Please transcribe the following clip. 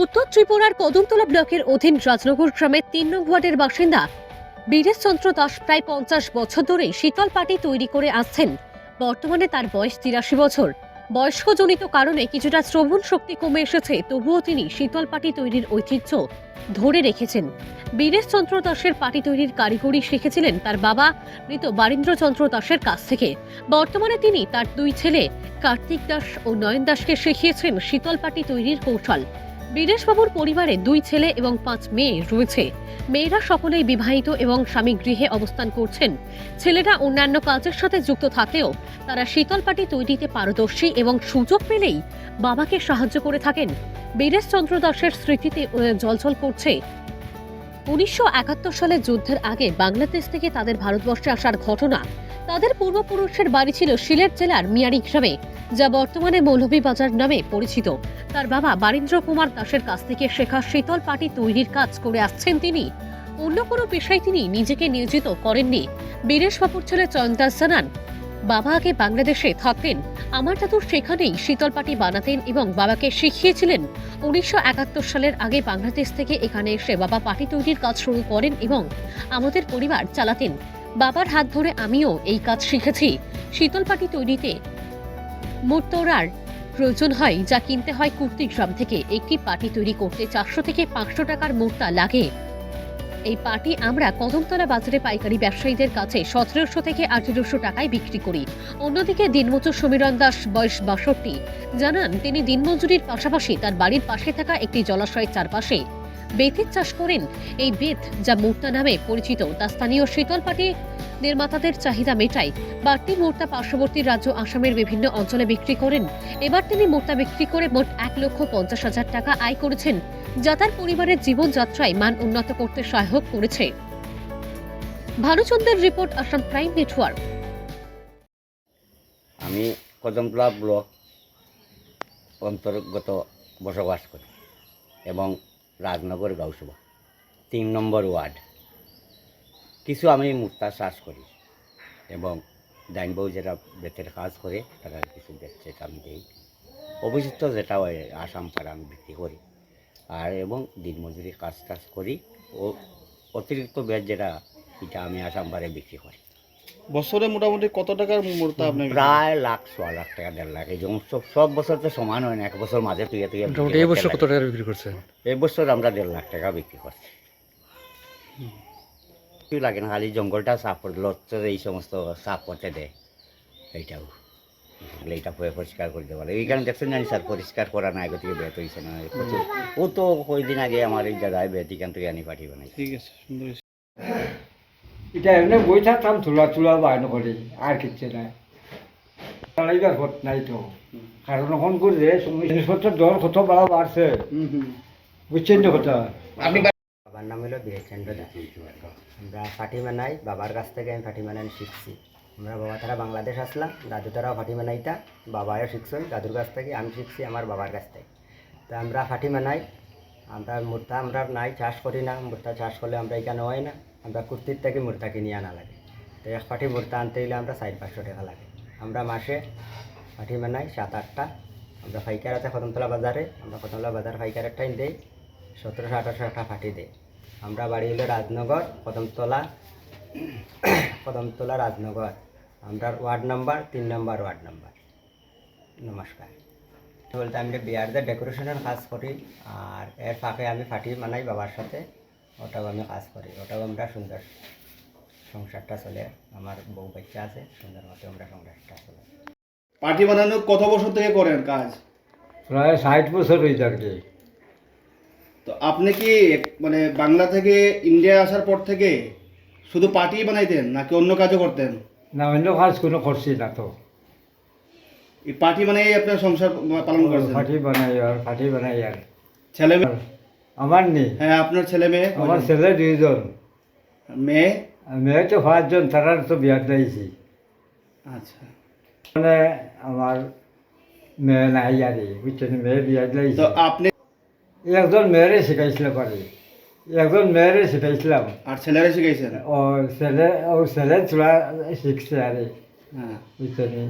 উত্তর ত্রিপুরার কদমতলা ব্লকের অধীন রাজনগর গ্রামের ৩ নং ওয়ার্ডের বাসিন্দা বীরেশ চন্দ্র দাস প্রায় ৫০ বছর ধরে শীতল পাটি তৈরি করে আসছেন। বর্তমানে তার বয়স ৮৩ বছর। বয়স্কজনিত কারণে কিছুটা শ্রবণ শক্তি কমে এসেছে, তবুও তিনি শীতল পাটি তৈরির ঐতিহ্য ধরে রেখেছেন। বীরেশ চন্দ্র দাসের পাটি তৈরির কারিগরি শিখেছিলেন তার বাবা মৃত বারীন্দ্র চন্দ্র দাসের কাছ থেকে। বর্তমানে তিনি তার ২ ছেলে কার্তিক দাস ও নয়ন দাসকে শিখিয়েছেন শীতল পাটি তৈরির কৌশল। বীরেশবাবুর পরিবারে ২ ছেলে এবং ৫ মেয়ে রয়েছে। মেয়েরা সকলেই বিবাহিত এবং স্বামী গৃহে অবস্থান করছেন। ছেলেরা অন্যান্য কাজের সাথে যুক্ত থাকলেও তারা শীতল পাটি তৈরিতে পারদর্শী এবং সুযোগ পেলেই বাবাকে সাহায্য করে থাকেন। বীরেশ চন্দ্র দাসের স্মৃতিতে জ্বলজ্বল করছে ১৯৭১ সালের যুদ্ধের আগে বাংলাদেশ থেকে তাদের ভারতবর্ষে আসার ঘটনা। তাদের পূর্বপুরুষের বাড়ি ছিল সিলেট জেলার মিয়ারি গ্রামে, যা বর্তমানে মৌলভীবাজার নামে পরিচিত। তার বাবা বারীন্দ্র কুমার দাসের কাছ থেকে শেখা শীতল পাটি তৈরির কাজ করে আসছেন তিনি। অন্য কোনো পেশায় তিনি নিজেকে নিয়োজিত করেননি। বীরেশবাবুর ছেলে চয়ন দাস জানান, বাবা আগে বাংলাদেশে থাকতেন। আমার দাদু সেখানেই শীতল পাটি বানাতেন এবং বাবাকে শিখিয়েছিলেন। ১৯৭১ সালের আগে বাংলাদেশ থেকে এখানে এসে বাবা পাটি তৈরির কাজ শুরু করেন এবং আমাদের পরিবার চালাতেন। বাবার হাত ধরে আমিও এই কাজ শিখেছি। শীতল পাটি তৈরিতে মুড়তোড়ার প্রয়োজন হয়, যা কিনতে হয় কুর্তিগ্রাম থেকে। একটি পাটি তৈরি করতে ৪০০ থেকে ৫০০ টাকার মুড়তা লাগে। এই পাটি আমরা কদমতলা বাজারে পাইকারি ব্যবসায়ীদের কাছে ১৭০০ থেকে ১৮০০ টাকায় বিক্রি করি। অন্যদিকে দিনমজুর সমীরণ দাস, বয়স ৬২, জানান তিনি দিনমজুরির পাশাপাশি তার বাড়ির পাশে থাকা একটি জলাশয়ের চারপাশে বেতের চাষ করেন। এই বেত, যা মুর্তা নামে পরিচিত, তা স্থানীয় শীতল পাটি নির্মাতাদের চাহিদা মেটায়। বাড়তি মুর্তা পার্শ্ববর্তী রাজ্য আসামের বিভিন্ন অঞ্চলে বিক্রি করেন। এবার তিনি মুর্তা বিক্রি করে মোট ১,৫০,০০০ টাকা আয় করেছেন, যা তার পরিবারের জীবনযাত্রায় মান উন্নত করতে সহায়ক করেছে। ভানুচন্দ্রের রিপোর্ট, আসাম প্রাইম নেটওয়ার্ক। আমি কদমতলা ব্লক অন্তর্গত বসবাস করি এবং রাজনগর গাঁওসভা ৩ নম্বর ওয়ার্ড। কিছু আমি মুক্তা চাষ করি এবং ডাইনবউ যেটা বেতের কাজ করে তারা কিছু বেচছে, আমি দিই। অবশিষ্ট যেটা হয় আসাম পাড়া আমি বিক্রি করি আর এবং দিনমজুরি কাজ টাজ করি। ও অতিরিক্ত বেচ যেটা এটা আমি আসাম পাড়ে বিক্রি করি। বছরে মোটামুটি কত টাকার মুহূর্ত আপনি? প্রায় লাখ, ১.৫ লাখ টাকা, ১.৫ লাখ। এই যেমন সব বছর তো সমান হয় না, এক বছর মাঝে তুই এই বছর কত টাকা বিক্রি করছেন? এই বছর আমরা ১.৫ লাখ টাকা বিক্রি করছি। কিছু লাগে না, খালি জঙ্গলটা সাফ করে দিল, এই সমস্ত সাফ করতে দেয়। এইটাও এইটা পরিষ্কার করে দেওয়া লাগে। এইখানে দেখছেন জানি স্যার, পরিষ্কার করা নাই, গতিকে বেত হয়েছে না প্রচুর। ও তো কয়েকদিন আগে আমার এই জায়গায় বেত এখান থেকে আনি পাঠিয়ে বানাই। ঠিক আছে, সুন্দর। এটা এমনি বই থাকতাম তুলা বায়না করি, আর কিচ্ছু নাই। চালাইবার ভোট নাই তো, কারণ এখন করে জিনিসপত্রের দর কত বাড়া বাড়ছে, বুঝছেন তো কথা। বাবার নাম হলো বীরেশ চন্দ্র দাস। আমরা ফাটি বানাই, বাবার কাছ থেকে আমি ফাটি বানানো শিখছি। আমরা বাবা তারা বাংলাদেশ আসলাম, দাদু তারাও ফাটি বানাইতা, বাবাও শিখছেন দাদুর কাছ থেকে, আমি শিখছি আমার বাবার কাছ থেকে। তো আমরা ফাটি বানাই, আমরা মুর্তা আমরা নাই চাষ করি না। মুর্তা চাষ করলে আমরা এখানে হয় না, আমরা কুর্তির থেকে মুর্তা কিনে আনা লাগে। তো এক ফাটি মুর্তা আনতে গেলে আমরা ৪-৫০০ টাকা লাগে। আমরা মাসে ফাটি বানাই ৭-৮টা। আমরা পাইকার আছে কদমতলা বাজারে, আমরা কদমতলা বাজার পাইকারের টাইম দেই ১৭০০-১৮০০ টাকা ফাটি দেয়। আমরা বাড়ি হলো রাজনগর, কদমতলা রাজনগর। আমরা ওয়ার্ড নাম্বার ৩ নম্বর ওয়ার্ড নাম্বার। নমস্কার। বলতে আমি বিয়ারদের ডেকোরেশনের কাজ করি, আর এর ফাঁকে আমি ফাটি বানাই বাবার সাথে, ওটাও আমি কাজ করি। ওটাও আমরা সুন্দর সংসারটা চলে, আমার বউ বাচ্চা আছে, সুন্দর মতো আমরা সংসারটা চলে। পাটি বানানো কত বছর থেকে করেন কাজ? প্রায় ৬০ বছর হয়েছে আর কি। তো আপনি কি মানে বাংলা থেকে ইন্ডিয়া আসার পর থেকে শুধু পাটি বানাইতেন নাকি অন্য কাজও করতেন? না, অন্য কাজ কোনো করছি না তো। এই পাটি বানাই আপনার সংসার পালন করছেন? ফাটি বানাই আর ছেলে মেয়ে? আমার নেই। হ্যাঁ, আপনার ছেলে মেয়ে? আমার ছেলে ২জন, মেয়ে? মেয়ে তো ৫জন, তারা তো বিয়ার দিয়েছি। আচ্ছা, মানে আমার মেয়ে নাই আর, বুঝছেন, মেয়ে বিয়ার দিয়েছি। তো আপনি একজন মেয়েরে শিখাইছিল পারি, একজন মেয়েরে শিখাইছিলাম, আর ছেলেরা শিখাইছেন? ও ছেলে চুলা শিখছে আর, হ্যাঁ, বুঝছেন।